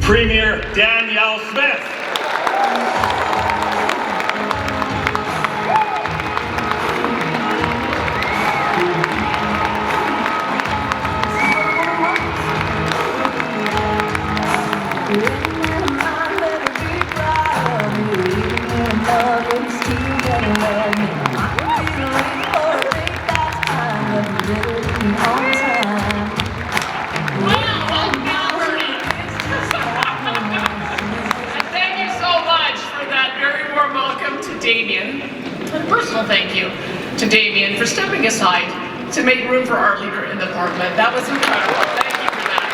Premier Danielle Smith. Damien, a personal thank you to Damien for stepping aside to make room for our leader in the Parliament. That was incredible. Thank you for that.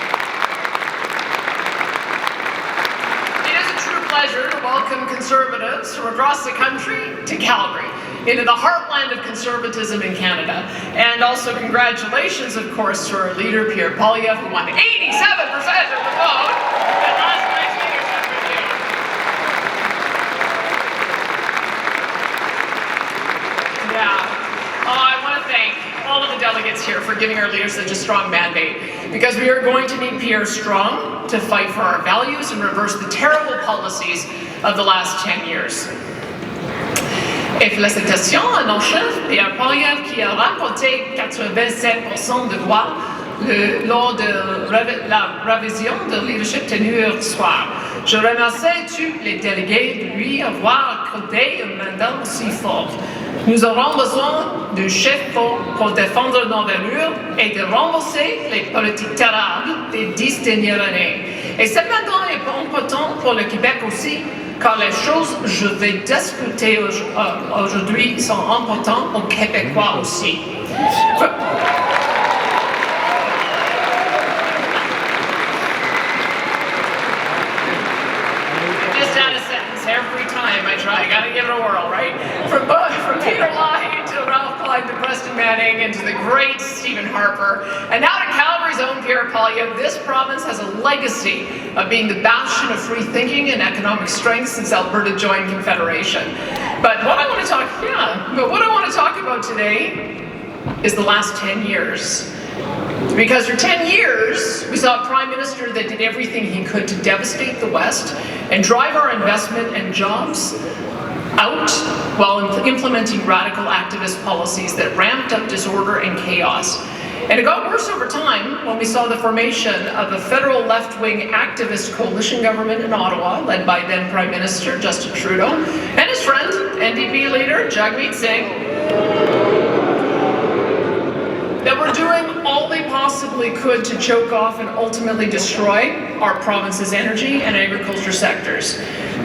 It is a true pleasure to welcome Conservatives from across the country to Calgary, into the heartland of conservatism in Canada. And also congratulations, of course, to our leader, Pierre Poilievre, who won 87% of the vote at last night's leadership review. I want to thank all of the delegates here for giving our leaders such a strong mandate, because we are going to need Pierre strong to fight for our values and reverse the terrible policies of the last 10 years. Et félicitations à notre chef, Pierre Poilievre, qui a remporté 87% de voix lors de la révision de leadership tenue hier soir. Je remercie tous les délégués de lui avoir accordé un mandat aussi fort. Nous aurons besoin d'un chef fort pour défendre nos valeurs et de renverser les politiques terribles des 10 dernières années. Et ce mandat est important pour le Québec aussi, car les choses que je vais discuter aujourd'hui sont importantes aux Québécois aussi. Every time I try, I gotta give it a whirl, right? From Peter Lyon to Ralph Klein to Preston Manning and to the great Stephen Harper, and now to Calgary's own Pierre Poilievre, this province has a legacy of being the bastion of free thinking and economic strength since Alberta joined Confederation. But what I want to talk about today is the last 10 years. Because for 10 years, we saw a Prime Minister that did everything he could to devastate the West and drive our investment and jobs out while implementing radical activist policies that ramped up disorder and chaos. And it got worse over time when we saw the formation of a federal left-wing activist coalition government in Ottawa, led by then Prime Minister Justin Trudeau and his friend, NDP leader Jagmeet Singh, that were doing all they possibly could to choke off and ultimately destroy our province's energy and agriculture sectors.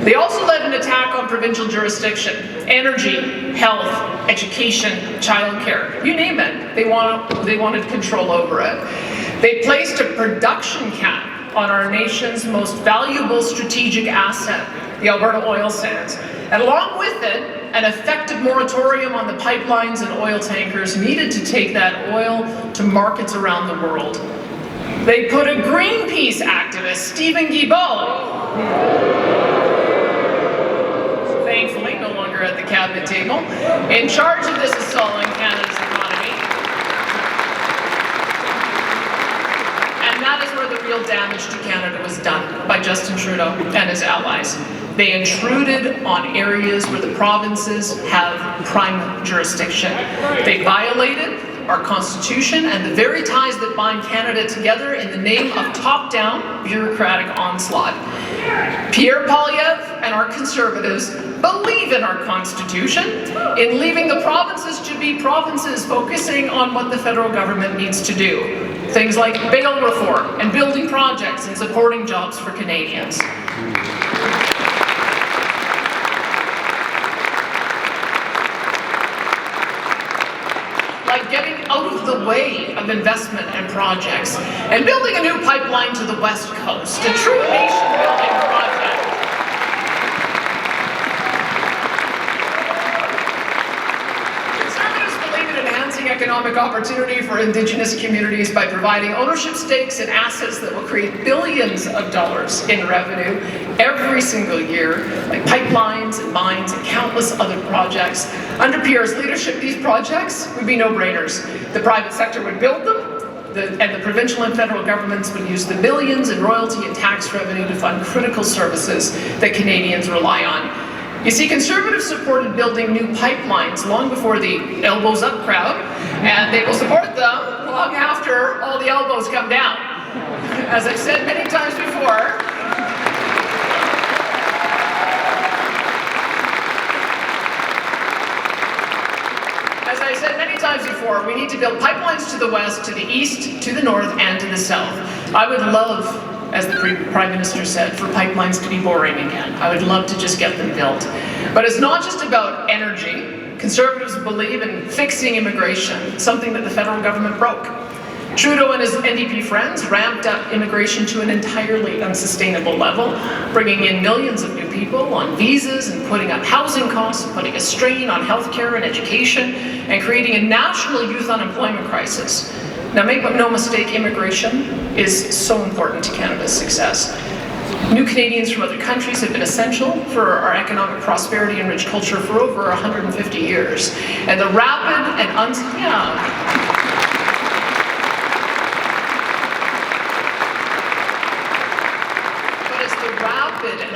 They also led an attack on provincial jurisdiction, energy, health, education, childcare, you name it. They wanted control over it. They placed a production cap on our nation's most valuable strategic asset, the Alberta oil sands, and along with it, an effective moratorium on the pipelines and oil tankers needed to take that oil to markets around the world. They put a Greenpeace activist, Stephen Guilbeault, thankfully no longer at the cabinet table, in charge of this assault on Canada's economy. And that is where the real damage to Canada was done by Justin Trudeau and his allies. They intruded on areas where the provinces have prime jurisdiction. They violated our Constitution and the very ties that bind Canada together in the name of top-down bureaucratic onslaught. Pierre Poilievre and our Conservatives believe in our Constitution, in leaving the provinces to be provinces, focusing on what the federal government needs to do. Things like bail reform and building projects and supporting jobs for Canadians. Like getting out of the way of investment and projects and building a new pipeline to the West Coast, a true nation-building project. Conservatives believe in enhancing economic opportunity for Indigenous communities by providing ownership stakes in assets that will create billions of dollars in revenue every single year, like pipelines and mines and countless other projects. Under Pierre's leadership, these projects would be no-brainers. The private sector would build them, and the provincial and federal governments would use the billions in royalty and tax revenue to fund critical services that Canadians rely on. You see, Conservatives supported building new pipelines long before the elbows up crowd, and they will support them long after all the elbows come down. As I've said many times before, we need to build pipelines to the west, to the east, to the north, and to the south. I would love, as the Prime Minister said, for pipelines to be boring again. I would love to just get them built. But it's not just about energy. Conservatives believe in fixing immigration, something that the federal government broke. Trudeau and his NDP friends ramped up immigration to an entirely unsustainable level, bringing in millions of new people on visas and putting up housing costs, putting a strain on healthcare and education, and creating a national youth unemployment crisis. Now, make no mistake, immigration is so important to Canada's success. New Canadians from other countries have been essential for our economic prosperity and rich culture for over 150 years. And the rapid and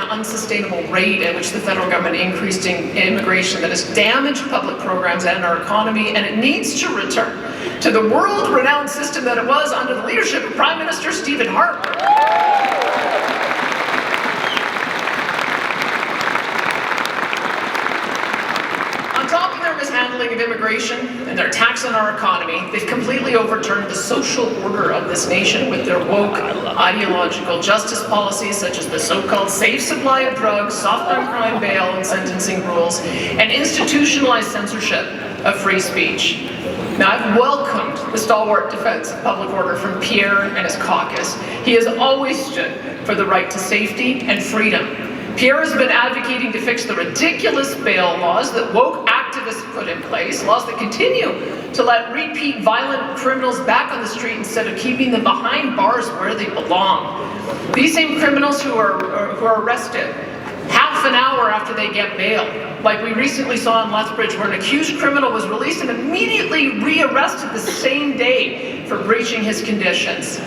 and unsustainable rate at which the federal government increased immigration that has damaged public programs and our economy, and it needs to return to the world-renowned system that it was under the leadership of Prime Minister Stephen Harper. On top of their mishandling of immigration and their attacks on our economy, they've completely overturned the social order of this nation with their woke, ideological justice policies such as the so-called safe supply of drugs, soft on crime bail and sentencing rules, and institutionalized censorship of free speech. Now, I've welcomed the stalwart defense of public order from Pierre and his caucus. He has always stood for the right to safety and freedom. Pierre has been advocating to fix the ridiculous bail laws that woke activists put in place, laws that continue to let repeat violent criminals back on the street instead of keeping them behind bars where they belong. These same criminals who are arrested half an hour after they get bail, like we recently saw in Lethbridge, where an accused criminal was released and immediately rearrested the same day for breaching his conditions.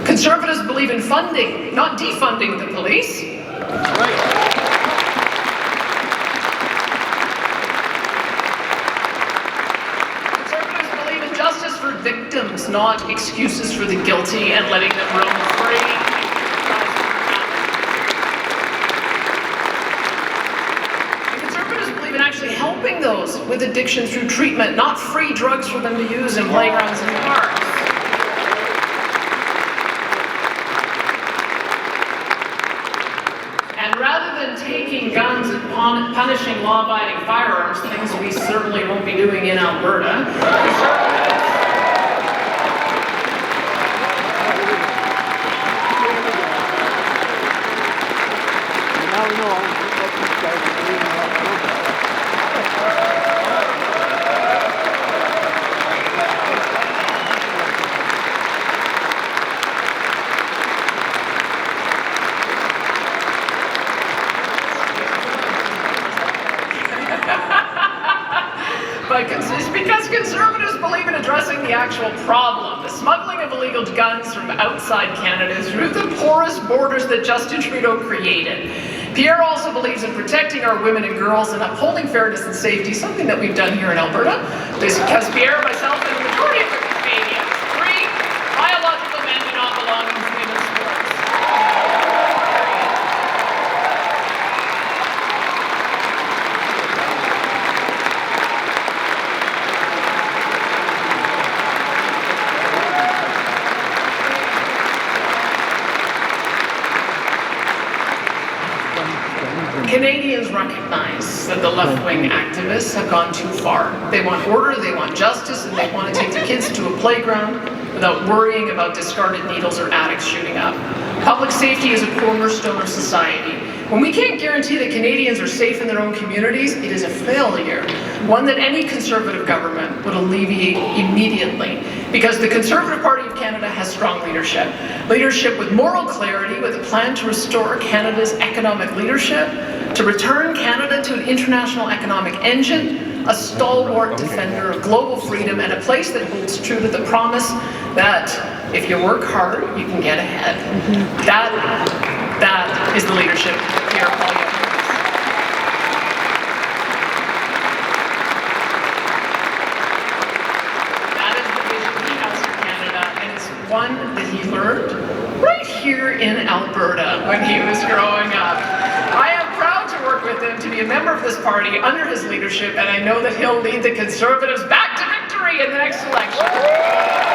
Conservatives believe in funding, not defunding the police. Conservatives believe in justice for victims, not excuses for the guilty, and letting them roam free. Actually helping those with addiction through treatment, not free drugs for them to use in playgrounds and parks. And rather than taking guns and punishing law-abiding firearms, things we certainly won't be doing in Alberta, it's because Conservatives believe in addressing the actual problem, the smuggling of illegal guns from outside Canada through the porous borders that Justin Trudeau created. Pierre also believes in protecting our women and girls and upholding fairness and safety, something that we've done here in Alberta. Because Pierre, myself, and the majority of Canadians agree biological men do not belong in women's sports. Canadians recognize that the left-wing activists have gone too far. They want order, they want justice, and they want to take the kids to a playground without worrying about discarded needles or addicts shooting up. Public safety is a cornerstone of society. When we can't guarantee that Canadians are safe in their own communities, it is a failure, one that any Conservative government would alleviate immediately. Because the Conservative Party of Canada has strong leadership. Leadership with moral clarity, with a plan to restore Canada's economic leadership, to return Canada to an international economic engine, a stalwart defender of global freedom and a place that holds true to the promise that if you work hard, you can get ahead. That is the leadership here at Poilievre. That is the vision he has for Canada, and it's one that he learned right here in Alberta when he was growing up. I am proud to work with him, to be a member of this party under his leadership, and I know that he'll lead the Conservatives back to victory in the next election.